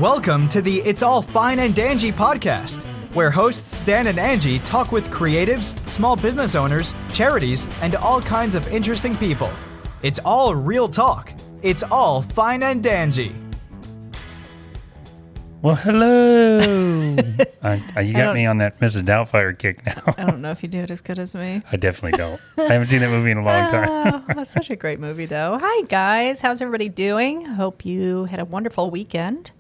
Welcome to the It's All Fine and Danjee podcast, where hosts Dan and Angie talk with creatives, small business owners, charities, and all kinds of interesting people. It's all real talk. It's all fine and Danjee. Well, hello. You got me on that Mrs. Doubtfire kick now. I don't know if you do it as good as me. I definitely don't. I haven't seen that movie in a long time. It's such a great movie, though. Hi, guys. How's everybody doing? Hope you had a wonderful weekend.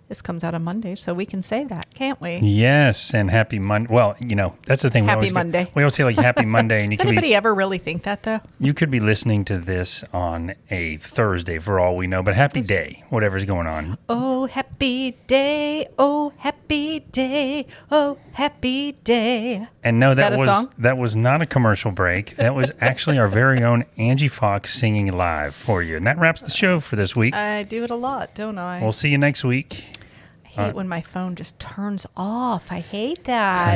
This comes out on Monday, so we can say that, can't we? Yes, and happy Monday. Well, you know, that's the thing. Happy Monday. We always say like happy Monday. And Does anybody ever really think that, though? You could be listening to this on a Thursday for all we know, but happy day, whatever's going on. Oh, happy day. Oh, happy day. Oh, happy day. And no, Is that a song? that was not a commercial break. That was actually our very own Angie Fox singing live for you. And that wraps the show for this week. I do it a lot, don't I? We'll see you next week. I hate when my phone just turns off. I hate that.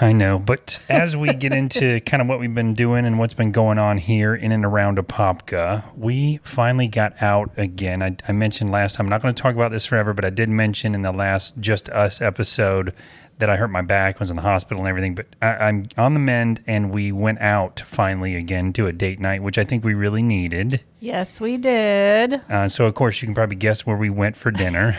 I know. But as we get into kind of what we've been doing and what's been going on here in and around Apopka, we finally got out again. I mentioned last time, I'm not going to talk about this forever, but I did mention in the last Just Us episode that I hurt my back, was in the hospital and everything, but I'm on the mend, and we went out finally again to a date night, which I think we really needed. Yes, we did. So, of course, you can probably guess where we went for dinner.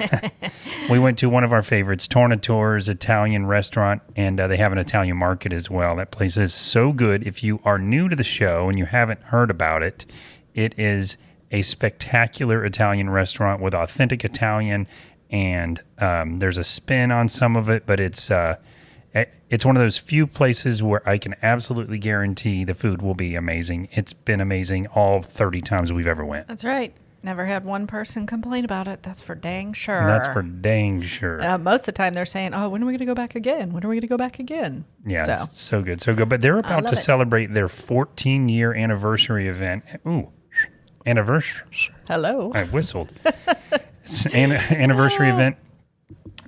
We went to one of our favorites, Tornatore's Italian restaurant, and they have an Italian market as well. That place is so good. If you are new to the show and you haven't heard about it, it is a spectacular Italian restaurant with authentic Italian, and there's a spin on some of it, but it's one of those few places where I can absolutely guarantee the food will be amazing. It's been amazing all 30 times we've ever went. That's right. Never had one person complain about it. That's for dang sure. That's for dang sure. Most of the time they're saying, oh, when are we going to go back again? When are we going to go back again? Yeah, it's so good, so good. But they're about to celebrate their 14-year anniversary event. Ooh, anniversary. Hello. I whistled. It's an anniversary event.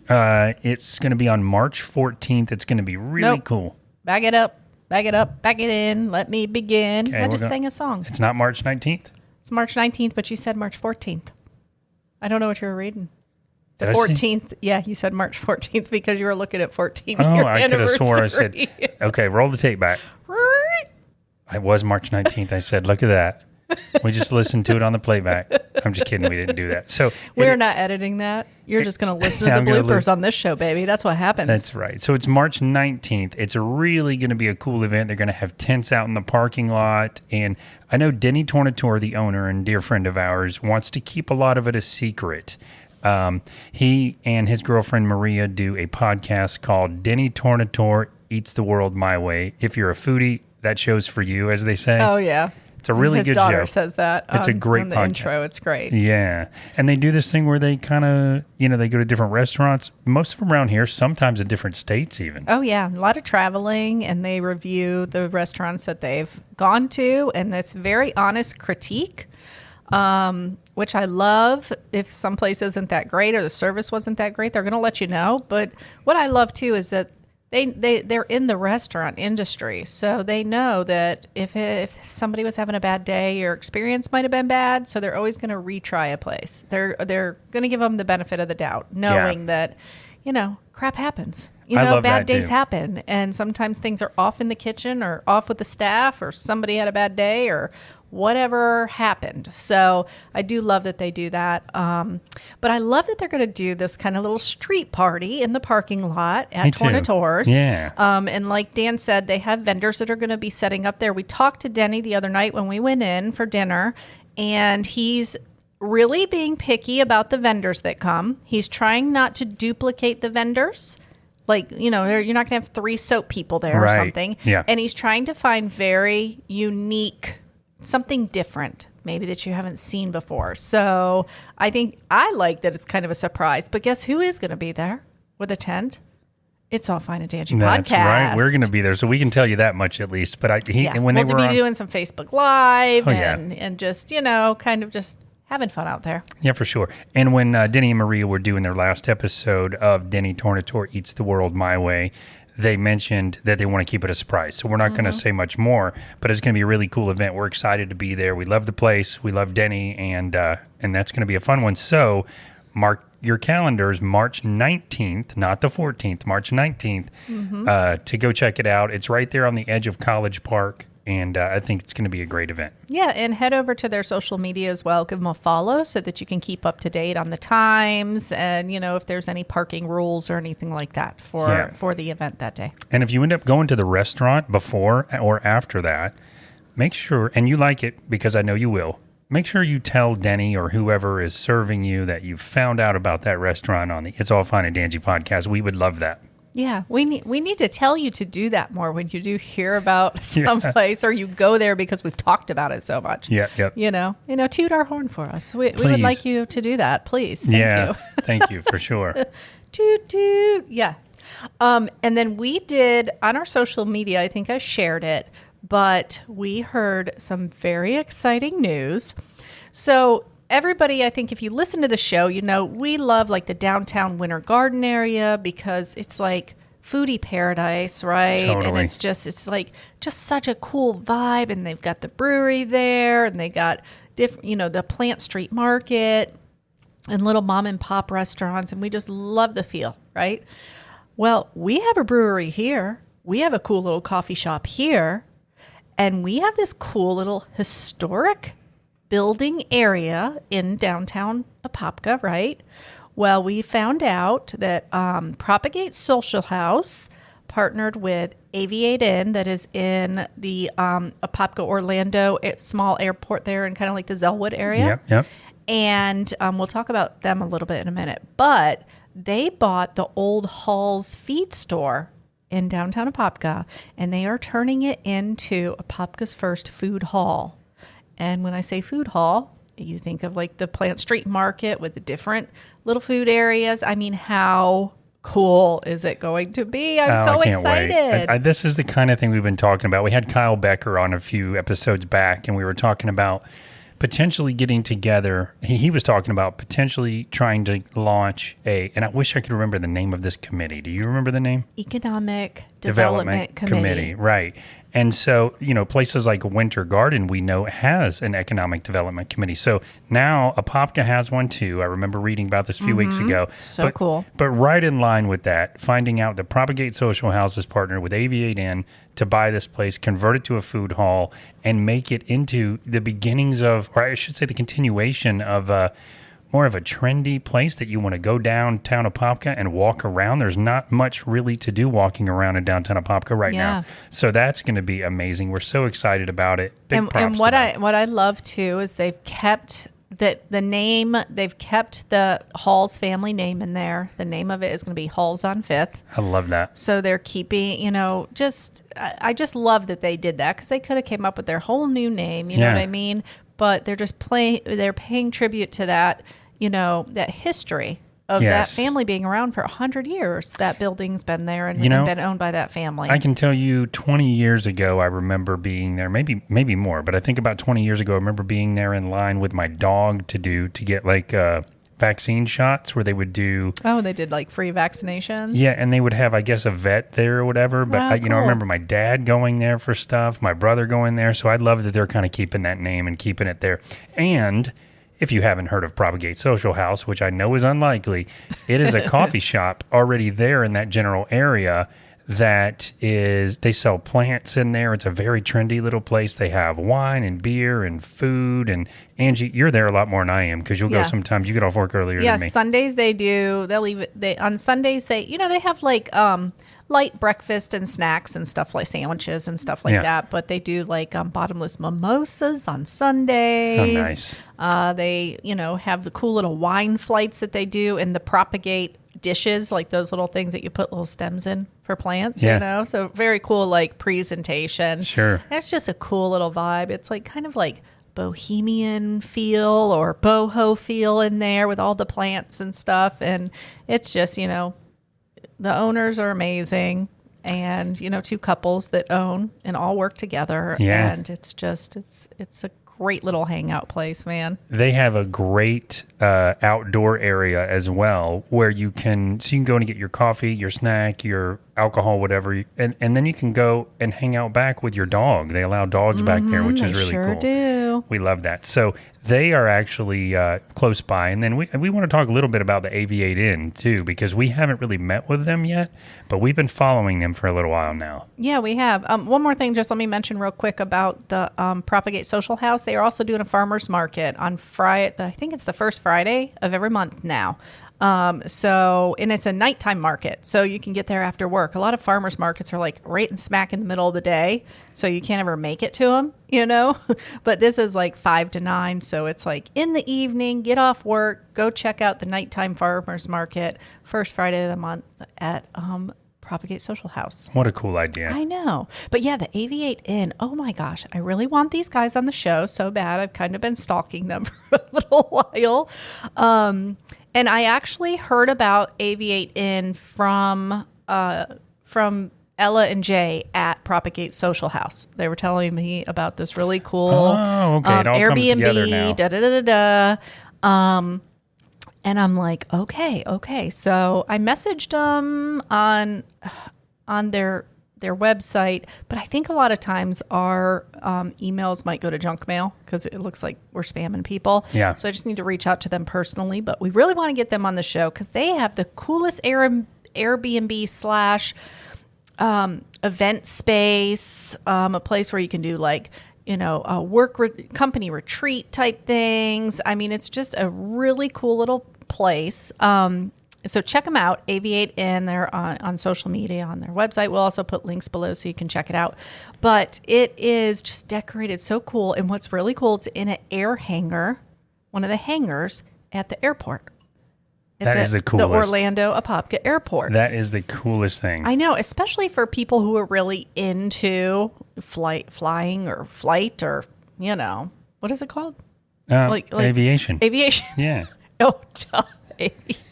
It's going to be on March 14th. It's going to be really cool. Back it up. Back it up. Back it in. Let me begin. Okay, I just sang a song. It's not March 19th? It's March 19th, but you said March 14th. I don't know what you were reading. The Did 14th. Yeah, you said March 14th because you were looking at 14 Oh, year I could have swore I said, anniversary. okay, roll the tape back. It was March 19th. I said, look at that. We just listened to it on the playback. I'm just kidding. We didn't do that. So we're not editing that. You're just going to listen to the bloopers on this show, baby. That's what happens. That's right. So it's March 19th. It's really going to be a cool event. They're going to have tents out in the parking lot. And I know Denny Tornatore, the owner and dear friend of ours, wants to keep a lot of it a secret. He and his girlfriend Maria do a podcast called Denny Tornatore Eats the World My Way. If you're a foodie, that show's for you, as they say. Oh, yeah. It's a really good show. His daughter says that. It's a great on the podcast. Intro. It's great. Yeah. And they do this thing where they kind of, they go to different restaurants, most of them around here, sometimes in different states even. Oh, yeah. A lot of traveling, and they review the restaurants that they've gone to, and it's very honest critique, which I love. If some place isn't that great or the service wasn't that great, they're going to let you know. But what I love, too, is that they're in the restaurant industry, so they know that if somebody was having a bad day, your experience might have been bad, so they're always going to retry a place. They're going to give them the benefit of the doubt, knowing that, crap happens. Bad days happen, and sometimes things are off in the kitchen or off with the staff or somebody had a bad day or whatever happened. So I do love that they do that. But I love that they're going to do this kind of little street party in the parking lot at Tornatore's. Yeah. And like Dan said, they have vendors that are going to be setting up there. We talked to Denny the other night when we went in for dinner, and he's really being picky about the vendors that come. He's trying not to duplicate the vendors. Like, you're not going to have 3 soap people there or something. Yeah. And he's trying to find very unique, something different, maybe that you haven't seen before. So I think I like that it's kind of a surprise. But guess who is going to be there with a tent? It's All Fine and Danjee podcast. That's right. We're going to be there, so we can tell you that much at least. But when they were doing some Facebook Live and just, kind of just having fun out there. Yeah, for sure. And when Denny and Maria were doing their last episode of Denny Tornatore Eats the World My Way, they mentioned that they want to keep it a surprise. So we're not going to say much more, but it's going to be a really cool event. We're excited to be there. We love the place. We love Denny, and that's going to be a fun one. So mark your calendars March 19th, not the 14th, March 19th, to go check it out. It's right there on the edge of College Park. And I think it's going to be a great event. Yeah, and head over to their social media as well. Give them a follow so that you can keep up to date on the times and, if there's any parking rules or anything like that for the event that day. And if you end up going to the restaurant before or after that, make sure, and you like it because I know you will, make sure you tell Denny or whoever is serving you that you found out about that restaurant on the It's All Fine and Danjee podcast. We would love that. Yeah, we need to tell you to do that more when you do hear about someplace or you go there because we've talked about it so much. Yeah, yep. Toot our horn for us. We would like you to do that, please. Thank you. Thank you for sure. Toot toot. Yeah. And then we did on our social media, I think I shared it, but we heard some very exciting news. So everybody, I think if you listen to the show, we love like the downtown Winter Garden area because it's like foodie paradise, right? Totally. And it's like just such a cool vibe. And they've got the brewery there and they got different, the Plant Street Market and little mom and pop restaurants. And we just love the feel, right? Well, we have a brewery here. We have a cool little coffee shop here. And we have this cool little historic building area in downtown Apopka, right? Well, we found out that Propagate Social House partnered with Aviate Inn that is in the Apopka, Orlando small airport there and kind of like the Zellwood area. Yep. And we'll talk about them a little bit in a minute. But they bought the old Hall's Feed Store in downtown Apopka, and they are turning it into Apopka's first food hall. And when I say food hall, you think of like the Plant Street Market with the different little food areas. I mean, how cool is it going to be? I'm so excited. This is the kind of thing we've been talking about. We had Kyle Becker on a few episodes back, and we were talking about potentially getting together. He was talking about potentially trying to launch and I wish I could remember the name of this committee. Do you remember the name? Economic Development Committee. Right. And so, places like Winter Garden, we know has an economic development committee. So now Apopka has one too. I remember reading about this a few weeks ago. So cool. But right in line with that, finding out that Propagate Social House is partnered with Aviate Inn to buy this place, convert it to a food hall, and make it into the beginnings of, or I should say the continuation of more of a trendy place that you want to go downtown Apopka and walk around. There's not much really to do walking around in downtown Apopka right now. So that's going to be amazing. We're so excited about it. Big props and what I love too is they've kept the name, they've kept the Hall's family name in there. The name of it is going to be Hall's on Fifth. I love that. So they're keeping, I just love that they did that because they could have came up with their whole new name, you know what I mean? But they're just they're paying tribute to that, that history of that family being around for 100 years. That building's been there and been owned by that family. I can tell you 20 years ago, I remember being there, maybe more, but I think about 20 years ago, I remember being there in line with my dog to get like vaccine shots where they would do. Oh, they did like free vaccinations? Yeah, and they would have, I guess, a vet there or whatever. But, I remember my dad going there for stuff, my brother going there. So I love that they're kind of keeping that name and keeping it there. And if you haven't heard of Propagate Social House, which I know is unlikely, it is a coffee shop already there in that general area they sell plants in there. It's a very trendy little place. They have wine and beer and food. And Angie, you're there a lot more than I am because you'll go sometimes. You get off work earlier than me. Sundays they do. They'll leave it. On Sundays they have like light breakfast and snacks and stuff like sandwiches and stuff like that. But they do like bottomless mimosas on Sundays. Oh, nice. They have the cool little wine flights that they do and the Propagate dishes, like those little things that you put little stems in for plants, so very cool like presentation. Sure. And it's just a cool little vibe. It's like kind of like bohemian feel or boho feel in there with all the plants and stuff. And it's just, the owners are amazing and, two couples that own and all work together. Yeah. And it's just, it's a great little hangout place, man. They have a great outdoor area as well where you can go and get your coffee, your snack, your alcohol, whatever, and then you can go and hang out back with your dog. They allow dogs back there, which is really cool. Do. We love that. So They are actually close by. And then we want to talk a little bit about the Aviate Inn, too, because we haven't really met with them yet, but we've been following them for a little while now. Yeah, we have. One more thing, just let me mention real quick about the Propagate Social House. They are also doing a farmer's market on Friday. I think it's the first Friday of every month now. And it's a nighttime market, so you can get there after work. A lot of farmers markets are like right and smack in the middle of the day, so you can't ever make it to them, but this is like 5 to 9. So it's like in the evening, get off work, go check out the nighttime farmers market, first Friday of the month at, Propagate Social House. What a cool idea. I know. But yeah, the Aviate Inn. Oh my gosh. I really want these guys on the show so bad. I've kind of been stalking them for a little while. And I actually heard about Aviate Inn from Ella and Jay at Propagate Social House. They were telling me about this really cool Airbnb. And I'm like, okay. So I messaged them on their website, but I think a lot of times our emails might go to junk mail because it looks like we're spamming people. Yeah. So I just need to reach out to them personally, but we really want to get them on the show because they have the coolest Airbnb / event space, a place where you can do like, company retreat type things. I mean, it's just a really cool little place. So check them out, Aviate Inn. They're on social media, on their website. We'll also put links below so you can check it out. But it is just decorated so cool. And what's really cool, it's in an air hangar, one of the hangars at the airport. That is the coolest. The Orlando Apopka Airport. That is the coolest thing. I know, especially for people who are really into flying or flight or, what is it called? Like aviation. Aviation. Yeah. Oh, aviation.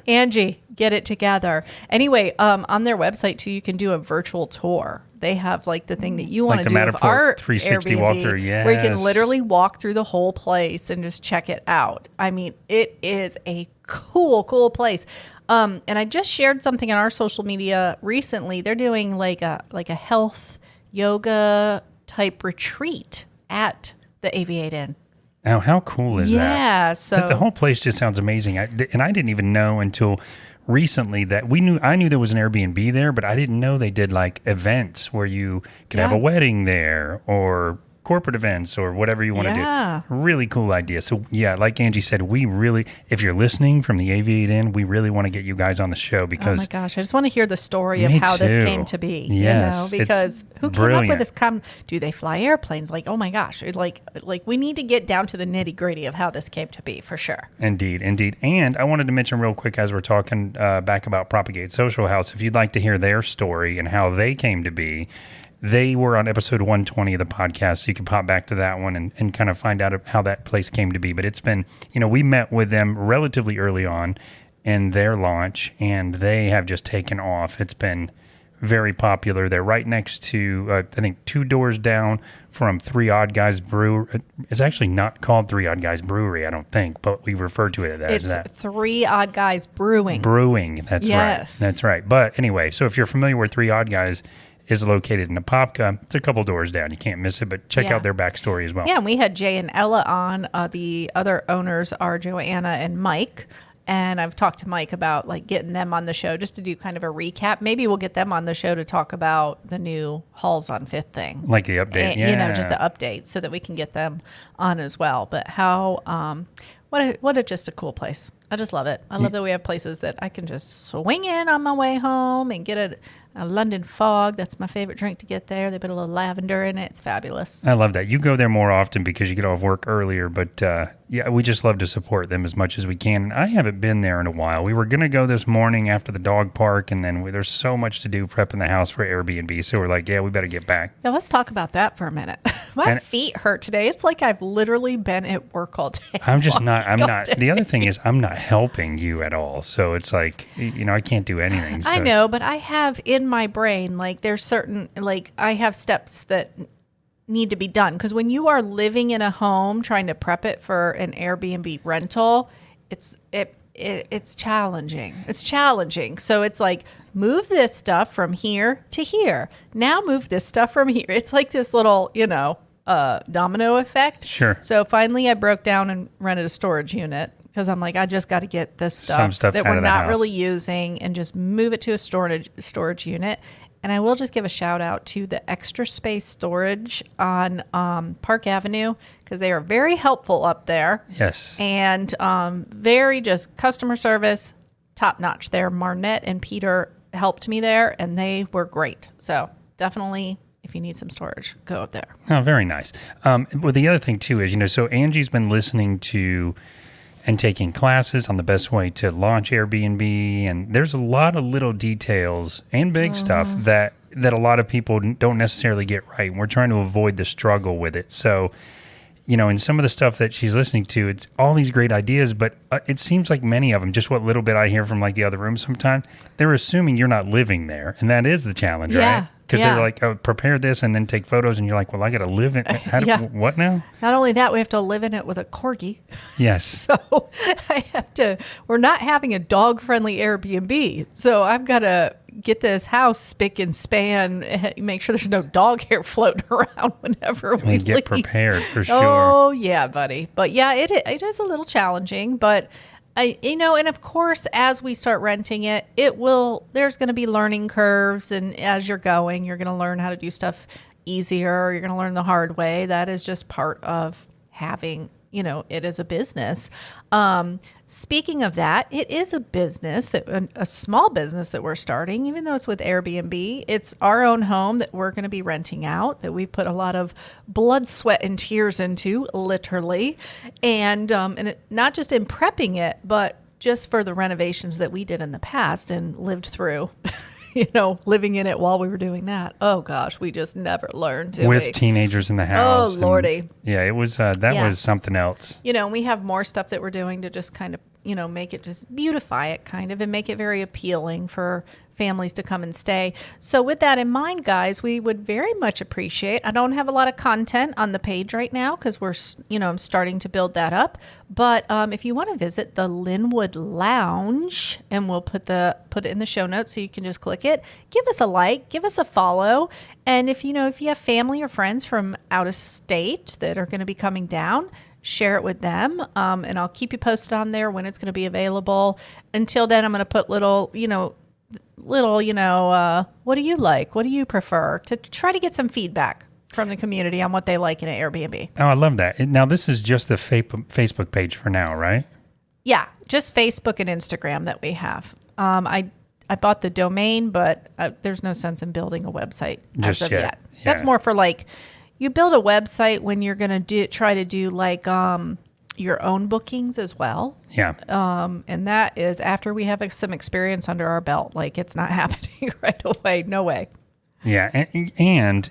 Angie, get it together. Anyway, on their website too, you can do a virtual tour. They have like the thing that you want to do with our 360 Airbnb, walkthrough, yes. where you can literally walk through the whole place and just check it out. I mean, it is a cool place. And I just shared something on our social media recently. They're doing like a health yoga type retreat at the Aviate Inn. Now, how cool is that? Yeah, so the whole place just sounds amazing. And I didn't even know until recently that I knew there was an Airbnb there, but I didn't know they did like events where you could have a wedding there or corporate events or whatever you want to do. Really cool idea. So yeah, like Angie said, if you're listening from the Aviate Inn, we really want to get you guys on the show because oh my gosh, I just want to hear the story of how this came to be. Yes, because who came up with this? Do they fly airplanes? Like, oh my gosh, like we need to get down to the nitty gritty of how this came to be for sure. Indeed. And I wanted to mention real quick as we're talking back about Propagate Social House, if you'd like to hear their story and how they came to be. They were on episode 120 of the podcast, so you can pop back to that one and kind of find out how that place came to be. But it's been, we met with them relatively early on in their launch, and they have just taken off. It's been very popular. They're right next to, I think, 2 doors down from Three Odd Guys Brewery. It's actually not called Three Odd Guys Brewery, I don't think, but we refer to it as that. It's Three Odd Guys Brewing. That's right. That's right. But anyway, so if you're familiar with Three Odd Guys, is located in Apopka. It's a couple doors down. You can't miss it, but check out their backstory as well. Yeah, and we had Jay and Ella on. The other owners are Joanna and Mike. And I've talked to Mike about like getting them on the show just to do kind of a recap. Maybe we'll get them on the show to talk about the new Halls on Fifth thing. Like the update, and, just the update so that we can get them on as well. But what a just a cool place. I just love it. I love that we have places that I can just swing in on my way home and get a London Fog. That's my favorite drink to get there. They put a little lavender in it. It's fabulous. I love that. You go there more often because you get off work earlier, but we just love to support them as much as we can. And I haven't been there in a while. We were going to go this morning after the dog park, and then there's so much to do prepping the house for Airbnb. So we're like, we better get back. Yeah, let's talk about that for a minute. My feet hurt today. It's like I've literally been at work all day. I'm not. The other thing is I'm not helping you at all. So it's like, I can't do anything. So I know, but I have in my brain, like there's certain, like I have steps that need to be done. Because when you are living in a home trying to prep it for an Airbnb rental, it's challenging. It's challenging. So it's like, move this stuff from here to here. Now move this stuff from here. It's like this little, domino effect. Sure. So finally I broke down and rented a storage unit because I'm like, I just got to get this Some stuff that out we're of the not house. really using and just move it to a storage unit. And I will just give a shout out to the Extra Space Storage on Park Avenue because they are very helpful up there. Yes. And very just customer service, top notch there. Marnette and Peter helped me there and they were great. So definitely, if you need some storage, go up there. Oh, very nice. Well, the other thing too is, so Angie's been listening to and taking classes on the best way to launch Airbnb. And there's a lot of little details and big stuff that a lot of people don't necessarily get right. And we're trying to avoid the struggle with it. So, in some of the stuff that she's listening to, it's all these great ideas, but it seems like many of them, just what little bit I hear from like the other room sometimes, they're assuming you're not living there. And that is the challenge, right? Because they're like, oh, prepare this and then take photos. And you're like, well, I got to live in it. What now? Not only that, we have to live in it with a corgi. Yes. So we're not having a dog-friendly Airbnb. So I've got to get this house spick and span, make sure there's no dog hair floating around whenever we get leave. Prepared for sure. Oh, yeah, buddy. But yeah, it is a little challenging, but and of course, as we start renting it, there's going to be learning curves. And as you're going, you're going to learn how to do stuff easier. You're going to learn the hard way. That is just part of having, it is a business. Speaking of that, it is a business, a small business that we're starting, even though it's with Airbnb. It's our own home that we're going to be renting out, that we put a lot of blood, sweat, and tears into, literally. And not just in prepping it, but just for the renovations that we did in the past and lived through. Living in it while we were doing that. Oh gosh, we just never learned to. With teenagers in the house. Oh lordy. Yeah, it was was something else. And we have more stuff that we're doing to just kind of, make it just beautify it kind of and make it very appealing for families to come and stay. So with that in mind, guys, we would very much appreciate, I don't have a lot of content on the page right now because we're, I'm starting to build that up. But if you want to visit the Linwood Lounge, and we'll put it in the show notes so you can just click it, give us a like, give us a follow. And if you have family or friends from out of state that are going to be coming down, share it with them. And I'll keep you posted on there when it's going to be available. Until then, I'm going to put little, what do you like? What do you prefer? To try to get some feedback from the community on what they like in an Airbnb. Oh, I love that. Now, this is just the Facebook page for now, right? Yeah, just Facebook and Instagram that we have. I bought the domain, but there's no sense in building a website just as of yet. yet. Yeah. That's more for you build a website when you're going to try to do your own bookings as well. Yeah. And that is after we have some experience under our belt. It's not happening right away. No way. Yeah. And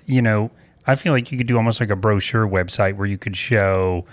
I feel like you could do almost like a brochure website where you could show,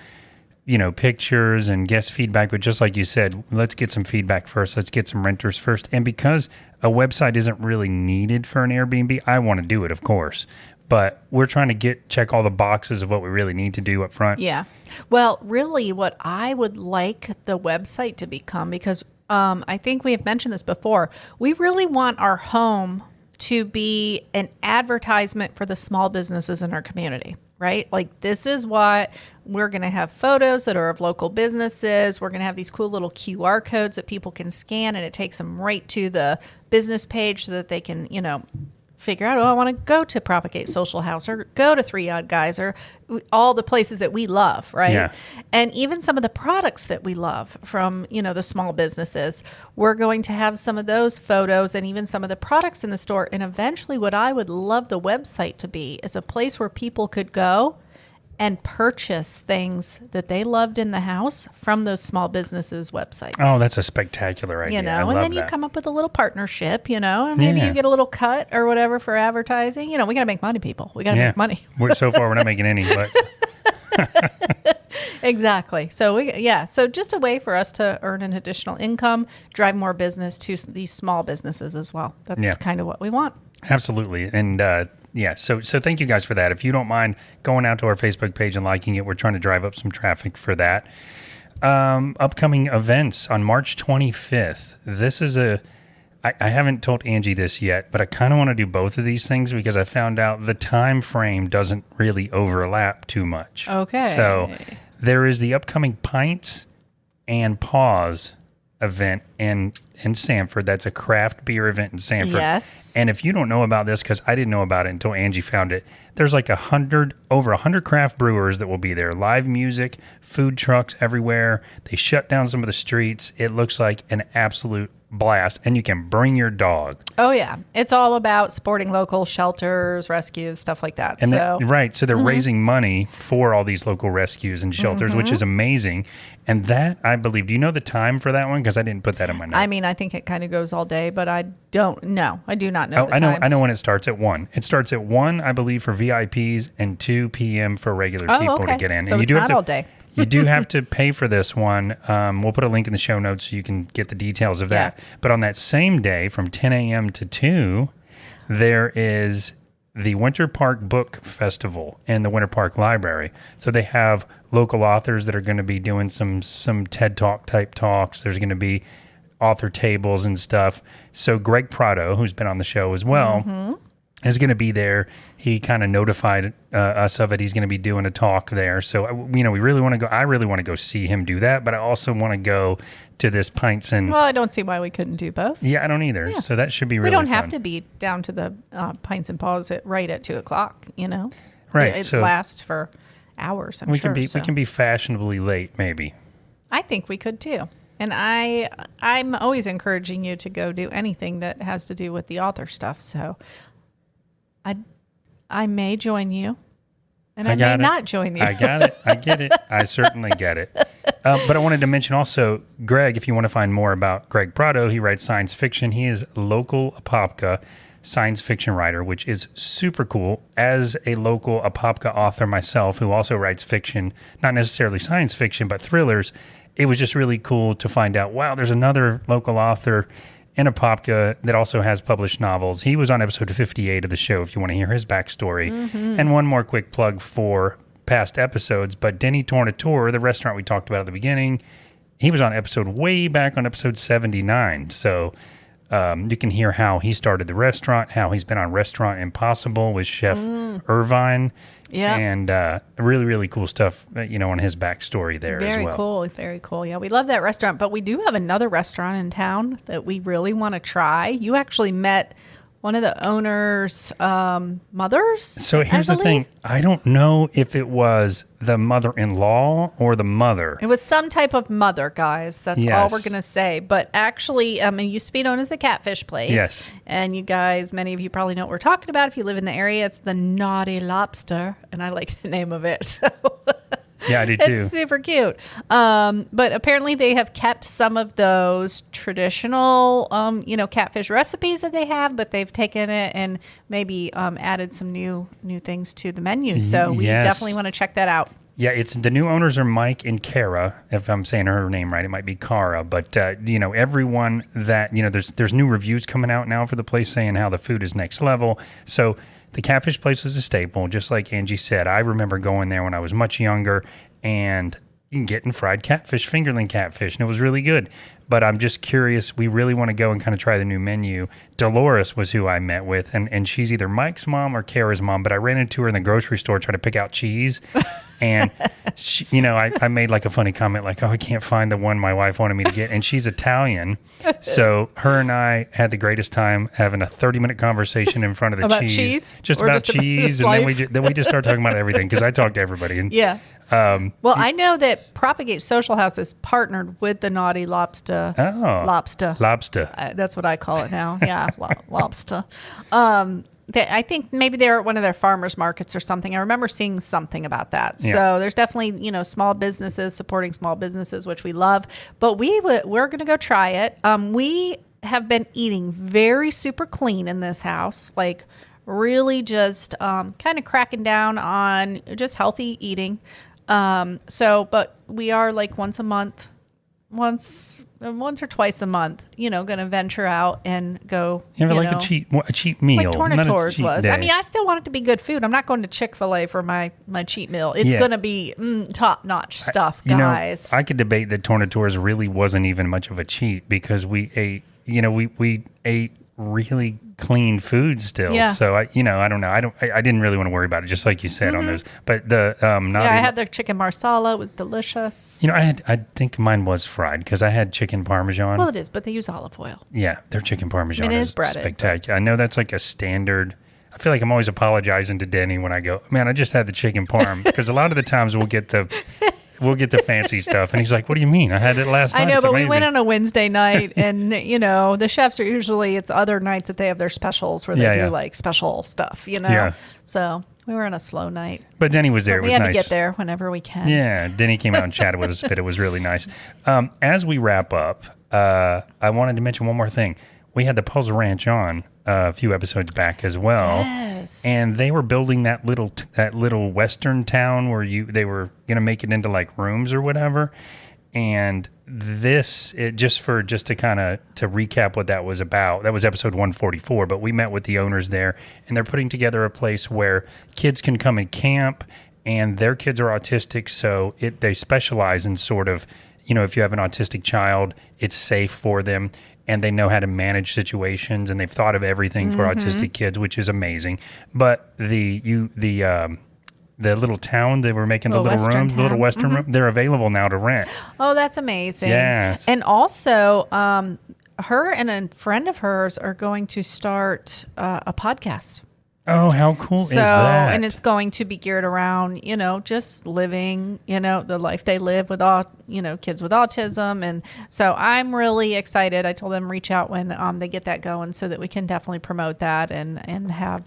pictures and guest feedback. But just like you said, let's get some feedback first. Let's get some renters first. And because a website isn't really needed for an Airbnb, I want to do it, of course. But we're trying to check all the boxes of what we really need to do up front. Yeah. Well, really what I would like the website to become, because I think we have mentioned this before, we really want our home to be an advertisement for the small businesses in our community, right? This is what we're going to have photos that are of local businesses. We're going to have these cool little QR codes that people can scan, and it takes them right to the business page so that they can, figure out, I want to go to Propagate Social House or go to Three Odd Guys or all the places that we love, right? Yeah. And even some of the products that we love from, the small businesses, we're going to have some of those photos and even some of the products in the store. And eventually what I would love the website to be is a place where people could go and purchase things that they loved in the house from those small businesses' websites. Oh, that's a spectacular idea. I love then that. you come up with a little partnership, and maybe you get a little cut or whatever for advertising. We got to make money, people. We got to make money. So far, we're not making any, but Exactly. So so just a way for us to earn an additional income, drive more business to these small businesses as well. That's kind of what we want. Absolutely. And so thank you guys for that. If you don't mind going out to our Facebook page and liking it, we're trying to drive up some traffic for that. Upcoming events on March 25th. This is I haven't told Angie this yet, but I kind of want to do both of these things because I found out the time frame doesn't really overlap too much. Okay. So there is the upcoming Pints and Paws event in Sanford. That's a craft beer event in Sanford. Yes. And if you don't know about this, because I didn't know about it until Angie found it, there's like over 100 craft brewers that will be there. Live music, food trucks everywhere. They shut down some of the streets. It looks like an absolute blast, and you can bring your dog. Oh yeah, it's all about supporting local shelters, rescues, stuff like that. And so so they're raising money for all these local rescus and shelters, which is amazing. And that, I believe, do you know the time for that one? Because I didn't put that in my notes. I mean, I think it kind of goes all day, but I don't know. I do not know. I know when it starts at 1. It starts at 1, I believe, for VIPs and 2 p.m. for regular people to get in. So and it's not all day. You do have to pay for this one. We'll put a link in the show notes so you can get the details of that. Yeah. But on that same day, from 10 a.m. to 2, there is the Winter Park Book Festival in the Winter Park Library. So they have local authors that are going to be doing some TED Talk type talks. There's going to be author tables and stuff. So Greg Prado, who's been on the show as well, is going to be there. He kind of notified us of it. He's going to be doing a talk there. So, we really want to go. I really want to go see him do that, but I also want to go to this Pints and... Well, I don't see why we couldn't do both. Yeah, I don't either. Yeah. So that should be really fun. We don't fun. have to be down to the Pints and Paws right at 2 o'clock, Right. It lasts for hours, I'm sure. We can be fashionably late, maybe. I think we could too. And I'm always encouraging you to go do anything that has to do with the author stuff. So I may join you, and I may not join you. I got it. I get it. I certainly get it. But I wanted to mention also, Greg, if you want to find more about Greg Prado, he writes science fiction. He is local Apopka science fiction writer, which is super cool. As a local Apopka author myself, who also writes fiction, not necessarily science fiction, but thrillers, it was just really cool to find out, wow, there's another local author in Apopka that also has published novels. He was on episode 58 of the show if you want to hear his backstory. And one more quick plug for past episodes, but Denny Tornatore, the restaurant we talked about at the beginning, he was on episode way back on episode 79. So you can hear how he started the restaurant, how he's been on Restaurant Impossible with Chef Irvine. Yeah. And really, really cool stuff, on his backstory there as well. Very cool. Very cool. Yeah, we love that restaurant. But we do have another restaurant in town that we really want to try. You actually met one of the owner's mothers. So here's the thing. I don't know if it was the mother-in-law or the mother. It was some type of mother, guys. That's all we're going to say. But actually, it used to be known as the Catfish Place. Yes. And you guys, many of you probably know what we're talking about. If you live in the area, it's the Naughty Lobster. And I like the name of it. So yeah, I do too. It's super cute. But apparently they have kept some of those traditional, catfish recipes that they have, but they've taken it and maybe added some new things to the menu. So we definitely want to check that out. Yeah, it's the new owners are Mike and Kara. If I'm saying her name right, it might be Kara. But everyone that there's new reviews coming out now for the place saying how the food is next level. So the Catfish Place was a staple, just like Angie said. I remember going there when I was much younger and getting fried catfish, fingerling catfish, and it was really good. But I'm just curious. We really want to go and kind of try the new menu. Dolores was who I met with, and she's either Mike's mom or Kara's mom. But I ran into her in the grocery store trying to pick out cheese. And, she, I made like a funny comment like, oh, I can't find the one my wife wanted me to get. And she's Italian. So her and I had the greatest time having a 30-minute conversation in front of the about cheese. Cheese? Just about cheese. And then we just start talking about everything because I talk to everybody. And, yeah. Well, I know that Propagate Social House is partnered with the Naughty Lobster. Oh. Lobster. That's what I call it now. Yeah, lobster. I think maybe they're at one of their farmers markets or something. I remember seeing something about that. Yeah. So there's definitely, small businesses supporting small businesses, which we love. But we're going to go try it. We have been eating very super clean in this house, like really just kind of cracking down on just healthy eating. But we are like once or twice a month, going to venture out and go. Like a cheap meal. Like Tornatore's was. Day. I mean, I still want it to be good food. I'm not going to Chick-fil-A for my cheat meal. It's going to be top-notch stuff, guys. I could debate that Tornatore's really wasn't even much of a cheat because we ate we ate really clean food still. Yeah. So I don't know. I didn't really want to worry about it, just like you said on those. But the I had the chicken marsala. It was delicious. I think mine was fried because I had chicken parmesan. Well, it is, but they use olive oil. Yeah, their chicken parmesan It is is breaded, spectacular. I know that's like a standard. I feel like I'm always apologizing to Denny when I go, man, I just had the chicken parm, because a lot of the times we'll get the fancy stuff, and he's like, what do you mean? I had it last night. I know, It's but amazing. we went on a Wednesday night, and the chefs are usually, it's other nights that they have their specials where they do like special stuff, Yeah. So we were on a slow night. But Denny was there. It We was had nice. to get there whenever we can. Yeah, Denny came out and chatted with us a bit. It was really nice. As we wrap up, I wanted to mention one more thing. We had the Paws Ranch on a few episodes back as well. Yes. And they were building that little western town where they were going to make it into like rooms or whatever. And just to recap what that was about, that was episode 144, but we met with the owners there, and they're putting together a place where kids can come and camp, and their kids are autistic, so they specialize in sort of, if you have an autistic child, it's safe for them, and they know how to manage situations, and they've thought of everything for autistic kids, which is amazing. But the little town they were making, the little western rooms, the little town. western room, they're available now to rent. Oh, that's amazing. Yes. And also, her and a friend of hers are going to start a podcast. Oh, how cool is So, that? and it's going to be geared around, just living, the life they live with all, kids with autism. And so I'm really excited. I told them reach out when they get that going so that we can definitely promote that and have,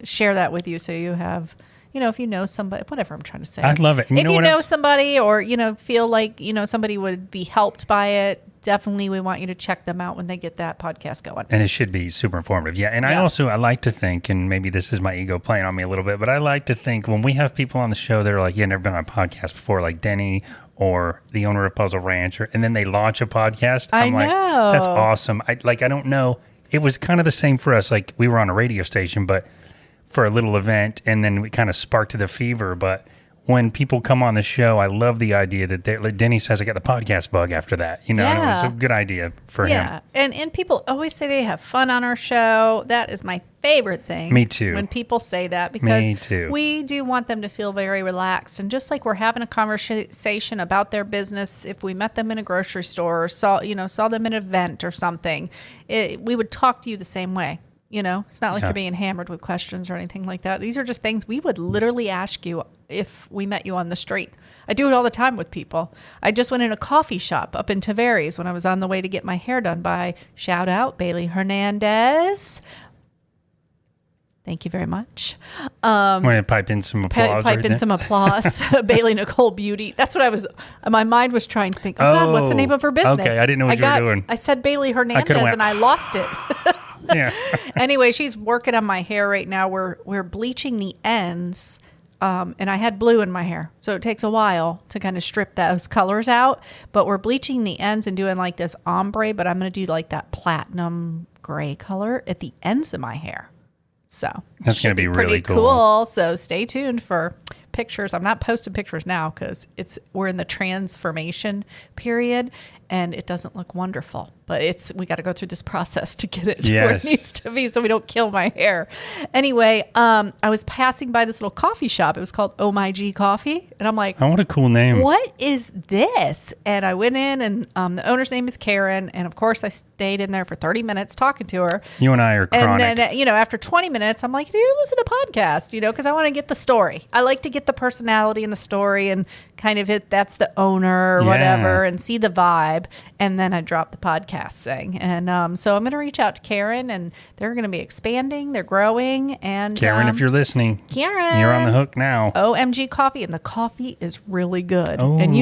share that with you. So you have, if you know somebody, whatever I'm trying to say. I love it. And if you what know else? somebody or, feel like, somebody would be helped by it, definitely we want you to check them out when they get that podcast going. And it should be super informative. Yeah. And I like to think, and maybe this is my ego playing on me a little bit, but I like to think when we have people on the show that are like, never been on a podcast before, like Denny or the owner of Puzzle Ranch, and then they launch a podcast. I'm like, that's awesome. I don't know. It was kind of the same for us. Like we were on a radio station, but for a little event, and then we kind of sparked the fever. But when people come on the show, I love the idea that like Denny says, I got the podcast bug after that. And it was a good idea for him. Yeah, and people always say they have fun on our show. That is my favorite thing. Me too. When people say that, because Me too. we do want them to feel very relaxed. And just like we're having a conversation about their business, if we met them in a grocery store or saw them at an event or something, we would talk to you the same way. It's not like you're being hammered with questions or anything like that. These are just things we would literally ask you if we met you on the street. I do it all the time with people. I just went in a coffee shop up in Tavares when I was on the way to get my hair done by, shout out, Bailey Hernandez. Thank you very much. Want to pipe in some applause? Pipe in some applause. Bailey Nicole Beauty. That's what I was, my mind was trying to think, God, what's the name of her business? Okay, I didn't know what you were doing. I said Bailey Hernandez and I lost it. Yeah. Anyway, she's working on my hair right now. We're bleaching the ends, and I had blue in my hair, so it takes a while to kind of strip those colors out. But we're bleaching the ends and doing like this ombre, but I'm going to do like that platinum gray color at the ends of my hair. So that's going to be really pretty cool. So stay tuned for pictures. I'm not posting pictures now because we're in the transformation period and it doesn't look wonderful. But we got to go through this process to get it to where it needs to be so we don't kill my hair. Anyway, I was passing by this little coffee shop. It was called Oh My G Coffee. And I'm like, oh, what a cool name. What is this? And I went in and the owner's name is Karen. And of course I stayed in there for 30 minutes talking to her. You and I are chronic. And then, after 20 minutes, I'm like, do you listen to podcasts? Because I want to get the story. I like to get the personality in the story and kind of that's the owner or whatever and see the vibe. And then I dropped the podcast thing. And so I'm going to reach out to Karen and they're going to be expanding. They're growing. And Karen, if you're listening, Karen, you're on the hook now. OMG Coffee. And the coffee is really good. Oh. And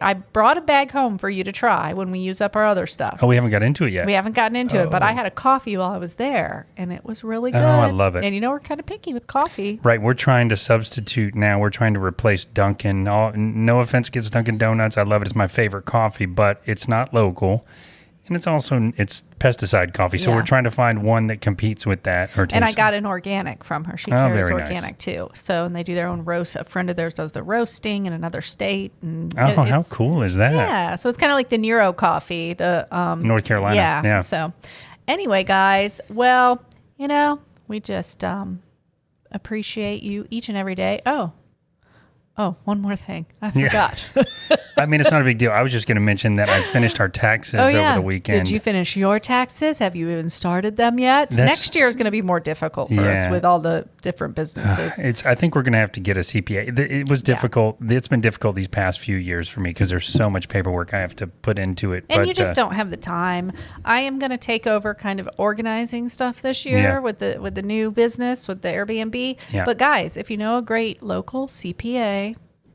I brought a bag home for you to try when we use up our other stuff. Oh, we haven't got into it yet. We haven't gotten into it, but I had a coffee while I was there and it was really good. Oh, I love it. And we're kind of picky with coffee. Right. We're trying to substitute now. We're trying to replace Dunkin'. No offense against Dunkin' Donuts. I love it. It's my favorite coffee, but it's not local. And it's pesticide coffee. So Yeah. we're trying to find one that competes with that. And I got an organic from her. She carries very organic nice. too. So, and they do their own roast. A friend of theirs does the roasting in another state. And how it's- cool is that? Yeah. So it's kind of like the Neuro coffee, the North Carolina. Yeah. So anyway, guys, well, we just appreciate you each and every day. Oh, one more thing. I forgot. I mean, it's not a big deal. I was just going to mention that I finished our taxes over the weekend. Did you finish your taxes? Have you even started them yet? Next year is going to be more difficult for us with all the different businesses. I think we're going to have to get a CPA. It was difficult. It's been difficult these past few years for me because there's so much paperwork I have to put into it. And you just don't have the time. I am going to take over kind of organizing stuff this year with the new business, with the Airbnb. Yeah. But guys, if you know a great local CPA,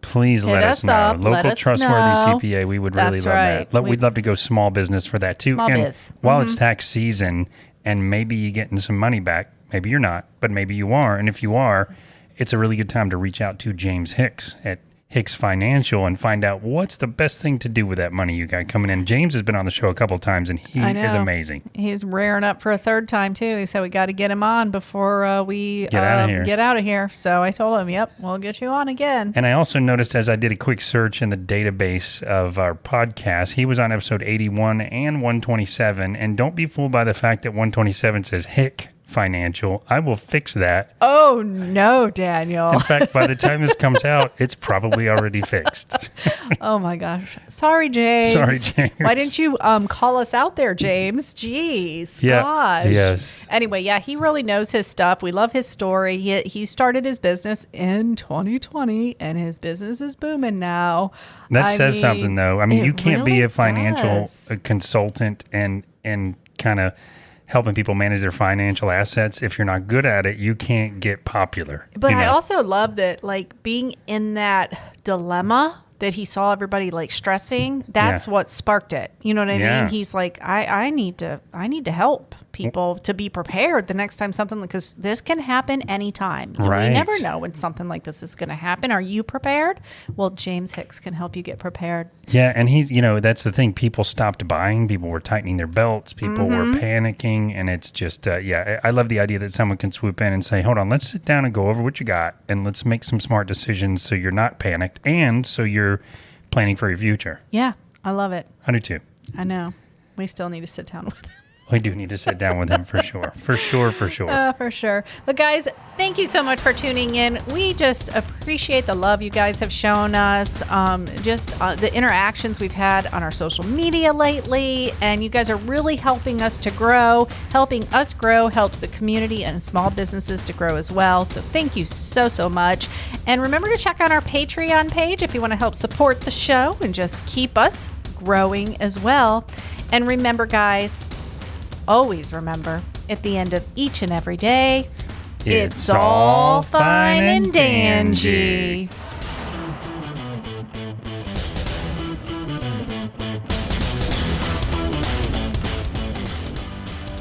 please let us know. up, let Local us trustworthy know. CPA. We would really That's love right. that. We'd love to go small business for that too. Small And biz. while it's tax season and maybe you're getting some money back, maybe you're not, but maybe you are. And if you are, it's a really good time to reach out to James Hicks at Hicks Financial and find out what's the best thing to do with that money you got coming in. James has been on the show a couple of times and he is amazing. He's raring up for a third time too. He said we got to get him on before we Get out of here. So I told him, "Yep, we'll get you on again." And I also noticed as I did a quick search in the database of our podcast, he was on episode 81 and 127. And don't be fooled by the fact that 127 says Hick Financial. I will fix that. Oh no, Daniel. In fact, by the time this comes out, it's probably already fixed. Oh my gosh. Sorry, James. Sorry, James. Why didn't you call us out there, James? Jeez. Yeah. Gosh. Yes. Anyway, yeah, he really knows his stuff. We love his story. He started his business in 2020 and his business is booming now. That says something though. I mean, you can't be really a financial does. consultant and kind of helping people manage their financial assets. If you're not good at it, you can't get popular. But I also love that, like, being in that dilemma that he saw everybody like stressing, that's what sparked it. You know what I mean? He's like, I need to help people to be prepared the next time something, because this can happen anytime. You never know when something like this is going to happen. Are you prepared? Well, James Hicks can help you get prepared. Yeah, and he's, that's the thing. People stopped buying. People were tightening their belts. People were panicking, and it's just, I love the idea that someone can swoop in and say, hold on, let's sit down and go over what you got, and let's make some smart decisions so you're not panicked, and so you're planning for your future. Yeah, I love it. I do too. I know. We still need to sit down with him. We do need to sit down with him for sure. For sure. For sure. But guys, thank you so much for tuning in. We just appreciate the love you guys have shown us, the interactions we've had on our social media lately. And you guys are really helping us to grow. Helping us grow helps the community and small businesses to grow as well. So thank you so much. And remember to check out our Patreon page if you want to help support the show and just keep us growing as well. And remember, guys, always remember, at the end of each and every day, it's all fine and dangy.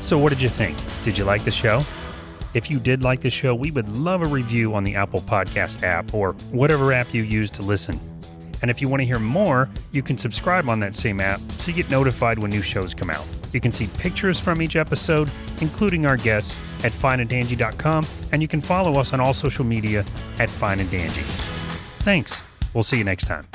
So what did you think? Did you like the show? If you did like the show, we would love a review on the Apple Podcast app or whatever app you use to listen. And if you want to hear more, you can subscribe on that same app so you get notified when new shows come out. You can see pictures from each episode, including our guests, at fineanddanjee.com, and you can follow us on all social media at Fine and Danjee. Thanks. We'll see you next time.